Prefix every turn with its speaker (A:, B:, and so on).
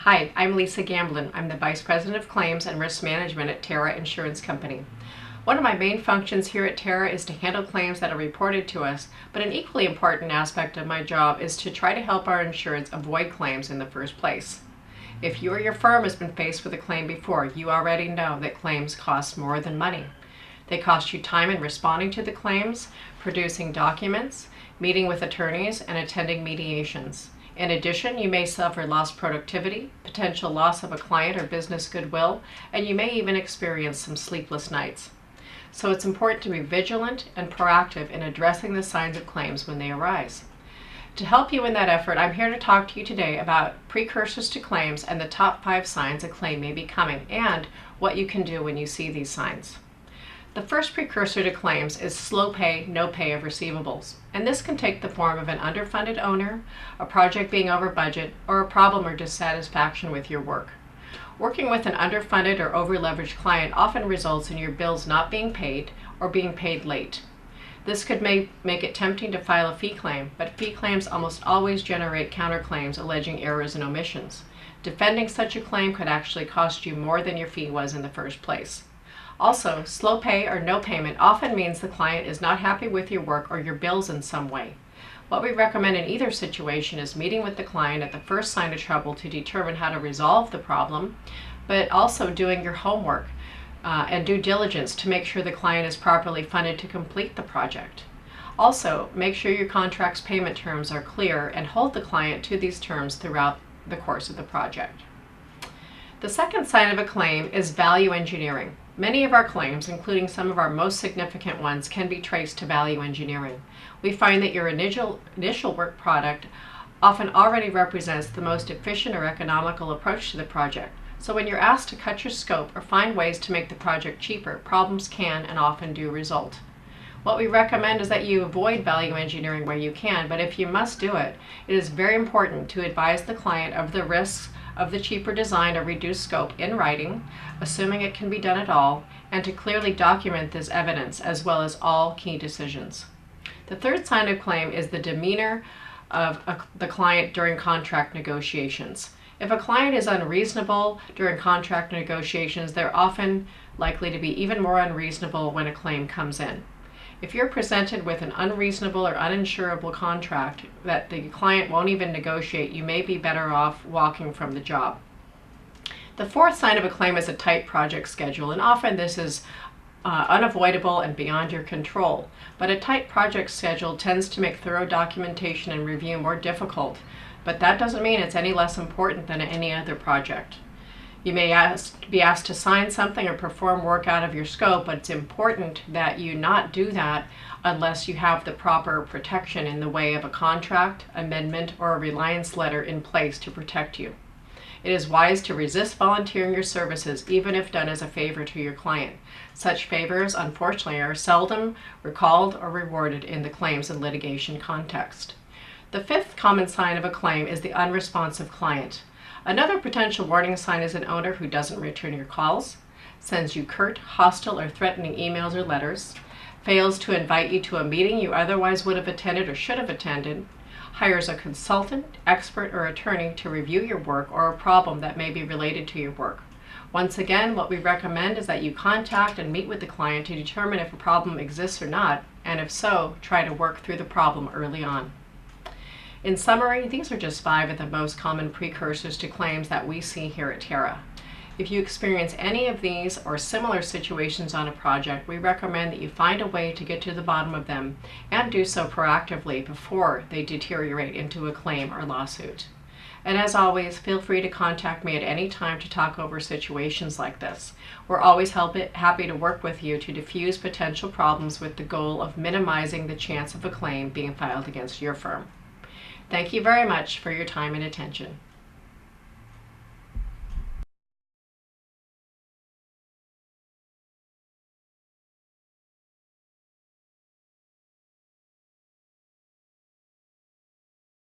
A: Hi, I'm Lisa Gamblin. I'm the Vice President of Claims and Risk Management at Terra Insurance Company. One of my main functions here at Terra is to handle claims that are reported to us, but an equally important aspect of my job is to try to help our insureds avoid claims in the first place. If you or your firm has been faced with a claim before, you already know that claims cost more than money. They cost you time in responding to the claims, producing documents, meeting with attorneys, and attending mediations. In addition, you may suffer lost productivity, potential loss of a client or business goodwill, and you may even experience some sleepless nights. So it's important to be vigilant and proactive in addressing the signs of claims when they arise. To help you in that effort, I'm here to talk to you today about precursors to claims and the top 5 signs a claim may be coming, and what you can do when you see these signs. The first precursor to claims is slow pay, no pay of receivables, and this can take the form of an underfunded owner, a project being over budget, or a problem or dissatisfaction with your work. Working with an underfunded or over-leveraged client often results in your bills not being paid or being paid late. This could make it tempting to file a fee claim, but fee claims almost always generate counterclaims alleging errors and omissions. Defending such a claim could actually cost you more than your fee was in the first place. Also, slow pay or no payment often means the client is not happy with your work or your bills in some way. What we recommend in either situation is meeting with the client at the first sign of trouble to determine how to resolve the problem, but also doing your homework and due diligence to make sure the client is properly funded to complete the project. Also, make sure your contract's payment terms are clear and hold the client to these terms throughout the course of the project. The second sign of a claim is value engineering. Many of our claims, including some of our most significant ones, can be traced to value engineering. We find that your initial work product often already represents the most efficient or economical approach to the project. So when you're asked to cut your scope or find ways to make the project cheaper, problems can and often do result. What we recommend is that you avoid value engineering where you can, but if you must do it, it is very important to advise the client of the risks of the cheaper design or reduced scope in writing, assuming it can be done at all, and to clearly document this evidence as well as all key decisions. The third sign of claim is the demeanor of the client during contract negotiations. If a client is unreasonable during contract negotiations, they're often likely to be even more unreasonable when a claim comes in. If you're presented with an unreasonable or uninsurable contract that the client won't even negotiate, you may be better off walking from the job. The fourth sign of a claim is a tight project schedule, and often this is unavoidable and beyond your control. But a tight project schedule tends to make thorough documentation and review more difficult, but that doesn't mean it's any less important than any other project. You may be asked to sign something or perform work out of your scope, but it's important that you not do that unless you have the proper protection in the way of a contract, amendment, or a reliance letter in place to protect you. It is wise to resist volunteering your services, even if done as a favor to your client. Such favors, unfortunately, are seldom recalled or rewarded in the claims and litigation context. The fifth common sign of a claim is the unresponsive client. Another potential warning sign is an owner who doesn't return your calls, sends you curt, hostile, or threatening emails or letters, fails to invite you to a meeting you otherwise would have attended or should have attended, hires a consultant, expert, or attorney to review your work or a problem that may be related to your work. Once again, what we recommend is that you contact and meet with the client to determine if a problem exists or not, and if so, try to work through the problem early on. In summary, these are just 5 of the most common precursors to claims that we see here at Terra. If you experience any of these or similar situations on a project, we recommend that you find a way to get to the bottom of them and do so proactively before they deteriorate into a claim or lawsuit. And as always, feel free to contact me at any time to talk over situations like this. We're always happy to work with you to diffuse potential problems with the goal of minimizing the chance of a claim being filed against your firm. Thank you very much for your time and attention.